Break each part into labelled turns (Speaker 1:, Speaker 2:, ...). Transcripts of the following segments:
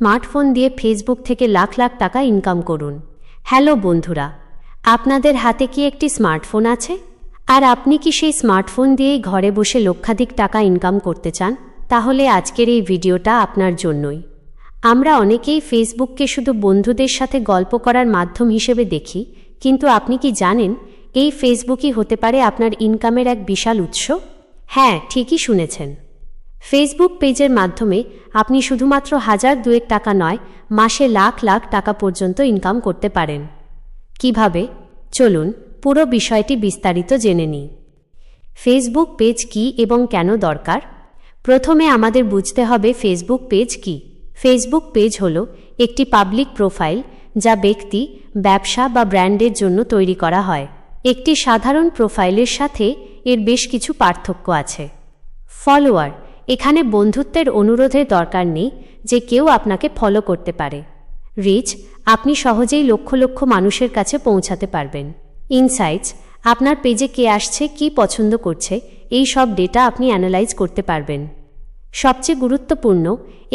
Speaker 1: Smartphone দিয়ে Facebook থেকে লাখ লাখ টাকা ইনকাম করুন। হ্যালো বন্ধুরা, আপনাদের হাতে কি একটি স্মার্টফোন আছে? আর আপনি কি সেই স্মার্টফোন দিয়েই ঘরে বসে লক্ষাধিক টাকা ইনকাম করতে চান? তাহলে আজকের এই ভিডিওটা আপনার জন্যই। আমরা অনেকেই ফেসবুককে শুধু বন্ধুদের সাথে গল্প করার মাধ্যম হিসেবে দেখি, কিন্তু আপনি কি জানেন এই ফেসবুকই হতে পারে আপনার ইনকামের এক বিশাল উৎস? হ্যাঁ, ঠিকই শুনেছেন। ফেসবুক পেজের মাধ্যমে আপনি শুধুমাত্র হাজার দুয়েক টাকা নয়, মাসে লাখ লাখ টাকা পর্যন্ত ইনকাম করতে পারেন। কিভাবে? চলুন পুরো বিষয়টি বিস্তারিত জেনে নিই। ফেসবুক পেজ কী এবং কেন দরকার? প্রথমে আমাদের বুঝতে হবে ফেসবুক পেজ কী। ফেসবুক পেজ হল একটি পাবলিক প্রোফাইল যা ব্যক্তি, ব্যবসা বা ব্র্যান্ডের জন্য তৈরি করা হয়। একটি সাধারণ প্রোফাইলের সাথে এর বেশ কিছু পার্থক্য আছে। ফলোয়ার, এখানে বন্ধুত্বের অনুরোধের দরকার নেই যে কেউ আপনাকে ফলো করতে পারে। রিচ, আপনি সহজেই লক্ষ লক্ষ মানুষের কাছে পৌঁছাতে পারবেন। ইনসাইটস, আপনার পেজে কে আসছে, কি পছন্দ করছে, এই সব ডেটা আপনি অ্যানালাইজ করতে পারবেন। সবচেয়ে গুরুত্বপূর্ণ,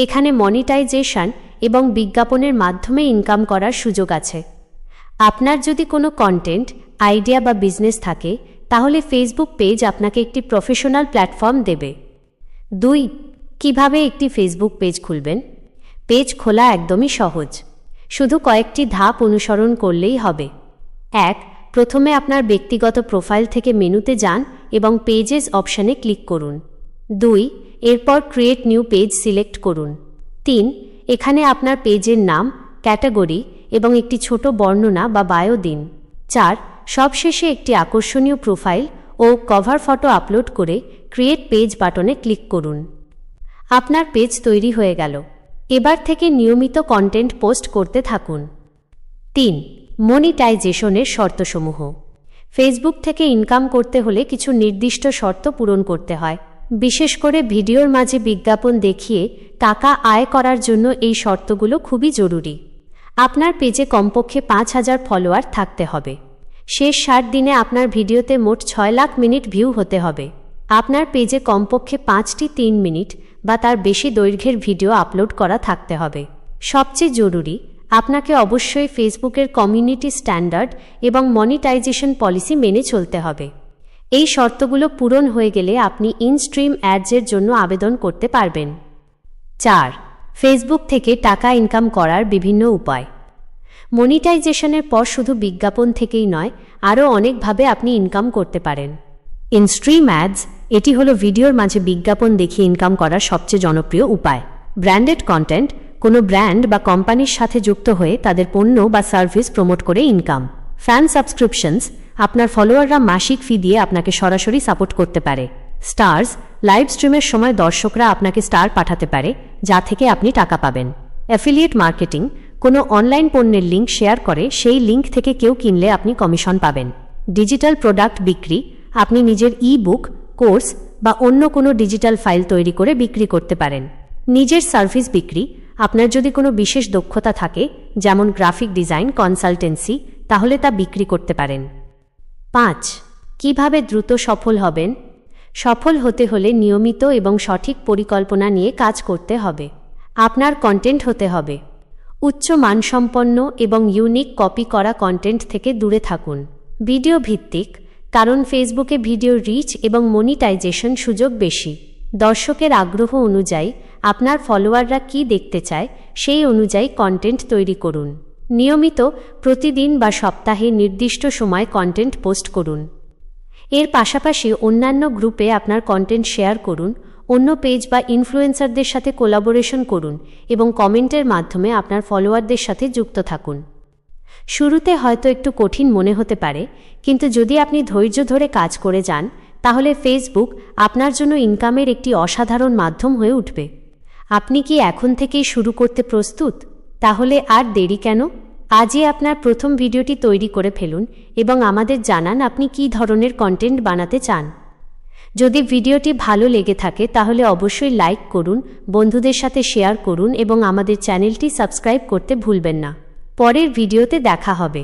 Speaker 1: এখানে মনিটাইজেশন এবং বিজ্ঞাপনের মাধ্যমে ইনকাম করার সুযোগ আছে। আপনার যদি কোনো কন্টেন্ট, আইডিয়া বা বিজনেস থাকে, তাহলে ফেসবুক পেজ আপনাকে একটি প্রফেশনাল প্ল্যাটফর্ম দেবে। 2. কিভাবে একটি ফেসবুক পেজ খুলবেন? পেজ খোলা একদমই সহজ। শুধু কয়েকটি ধাপ অনুসরণ করলেই হবে। 1. প্রথমে আপনার ব্যক্তিগত প্রোফাইল থেকে মেনুতে যান এবং পেজেস অপশানে ক্লিক করুন। 2. এরপর ক্রিয়েট নিউ পেজ সিলেক্ট করুন। 3. এখানে আপনার পেজের নাম, ক্যাটাগরি এবং একটি ছোট বর্ণনা বা বায়ো দিন। 4. সবশেষে একটি আকর্ষণীয় প্রোফাইল ও কভার ফটো আপলোড করে ক্রিয়েট পেজ বাটনে ক্লিক করুন। আপনার পেজ তৈরি হয়ে গেল। এবার থেকে নিয়মিত কন্টেন্ট পোস্ট করতে থাকুন। 3. মনিটাইজেশনের শর্তসমূহ। ফেসবুক থেকে ইনকাম করতে হলে কিছু নির্দিষ্ট শর্ত পূরণ করতে হয়। বিশেষ করে ভিডিওর মাঝে বিজ্ঞাপন দেখিয়ে টাকা আয় করার জন্য এই শর্তগুলো খুবই জরুরি। আপনার পেজে কমপক্ষে 5,000 ফলোয়ার থাকতে হবে। শেষ 60 দিনে আপনার ভিডিওতে মোট 6 লাখ মিনিট ভিউ হতে হবে। আপনার পেজে কমপক্ষে 5টি 3 মিনিট বা তার বেশি দৈর্ঘ্যের ভিডিও আপলোড করা থাকতে হবে। সবচেয়ে জরুরি, আপনাকে অবশ্যই ফেসবুকের কমিউনিটি স্ট্যান্ডার্ড এবং মনিটাইজেশন পলিসি মেনে চলতে হবে। এই শর্তগুলো পূরণ হয়ে গেলে আপনি ইনস্ট্রিম অ্যাডসের জন্য আবেদন করতে পারবেন। 4. ফেসবুক থেকে টাকা ইনকাম করার বিভিন্ন উপায়। মনিটাইজেশনের পর শুধু বিজ্ঞাপন থেকেই নয়, আরও অনেকভাবে আপনি ইনকাম করতে পারেন। ইনস্ট্রিম অ্যাডস, এটি হলো ভিডিওর মাঝে বিজ্ঞাপন দেখিয়ে ইনকাম করার সবচেয়ে জনপ্রিয় উপায়। ব্র্যান্ডেড কন্টেন্ট, কোনো ব্র্যান্ড বা কোম্পানির সাথে যুক্ত হয়ে তাদের পণ্য বা সার্ভিস প্রমোট করে ইনকাম। ফ্যান সাবস্ক্রিপশনস, আপনার ফলোয়াররা মাসিক ফি দিয়ে আপনাকে সরাসরি সাপোর্ট করতে পারে। স্টার্স, লাইভ স্ট্রিমের সময় দর্শকরা আপনাকে স্টার পাঠাতে পারে, যা থেকে আপনি টাকা পাবেন। অ্যাফিলিয়েট মার্কেটিং, কোনো অনলাইন পণ্যের লিঙ্ক শেয়ার করে সেই লিঙ্ক থেকে কেউ কিনলে আপনি কমিশন পাবেন। ডিজিটাল প্রোডাক্ট বিক্রি, আপনি নিজের ই-বুক, কোর্স বা অন্য কোনো ডিজিটাল ফাইল তৈরি করে বিক্রি করতে পারেন। নিজের সার্ভিস বিক্রি, আপনার যদি কোনো বিশেষ দক্ষতা থাকে, যেমন গ্রাফিক ডিজাইন, কনসালটেন্সি, তাহলে তা বিক্রি করতে পারেন। 5. কিভাবে দ্রুত সফল হবেন? সফল হতে হলে নিয়মিত এবং সঠিক পরিকল্পনা নিয়ে কাজ করতে হবে। আপনার কন্টেন্ট হতে হবে উচ্চ মানসম্পন্ন এবং ইউনিক। কপি করা কন্টেন্ট থেকে দূরে থাকুন। ভিডিও ভিত্তিক, কারণ ফেসবুকে ভিডিও রিচ এবং মনিটাইজেশন সুযোগ বেশি। দর্শকের আগ্রহ অনুযায়ী আপনার ফলোয়াররা কী দেখতে চায় সেই অনুযায়ী কন্টেন্ট তৈরি করুন। নিয়মিত, প্রতিদিন বা সপ্তাহে নির্দিষ্ট সময় কন্টেন্ট পোস্ট করুন। এর পাশাপাশি অন্যান্য গ্রুপে আপনার কন্টেন্ট শেয়ার করুন, অন্য পেজ বা ইনফ্লুয়েন্সারদের সাথে কোলাবোরেশন করুন এবং কমেন্টের মাধ্যমে আপনার ফলোয়ারদের সাথে যুক্ত থাকুন। শুরুতে হয়তো একটু কঠিন মনে হতে পারে, কিন্তু যদি আপনি ধৈর্য ধরে কাজ করে যান, তাহলে ফেসবুক আপনার জন্য ইনকামের একটি অসাধারণ মাধ্যম হয়ে উঠবে। আপনি কি এখন থেকেই শুরু করতে প্রস্তুত? তাহলে আর দেরি কেন? আজই আপনার প্রথম ভিডিওটি তৈরি করে ফেলুন এবং আমাদের জানান আপনি কী ধরনের কন্টেন্ট বানাতে চান। যদি ভিডিওটি ভালো লেগে থাকে তাহলে অবশ্যই লাইক করুন, বন্ধুদের সাথে শেয়ার করুন এবং আমাদের চ্যানেলটি সাবস্ক্রাইব করতে ভুলবেন না। পরের ভিডিওতে দেখা হবে।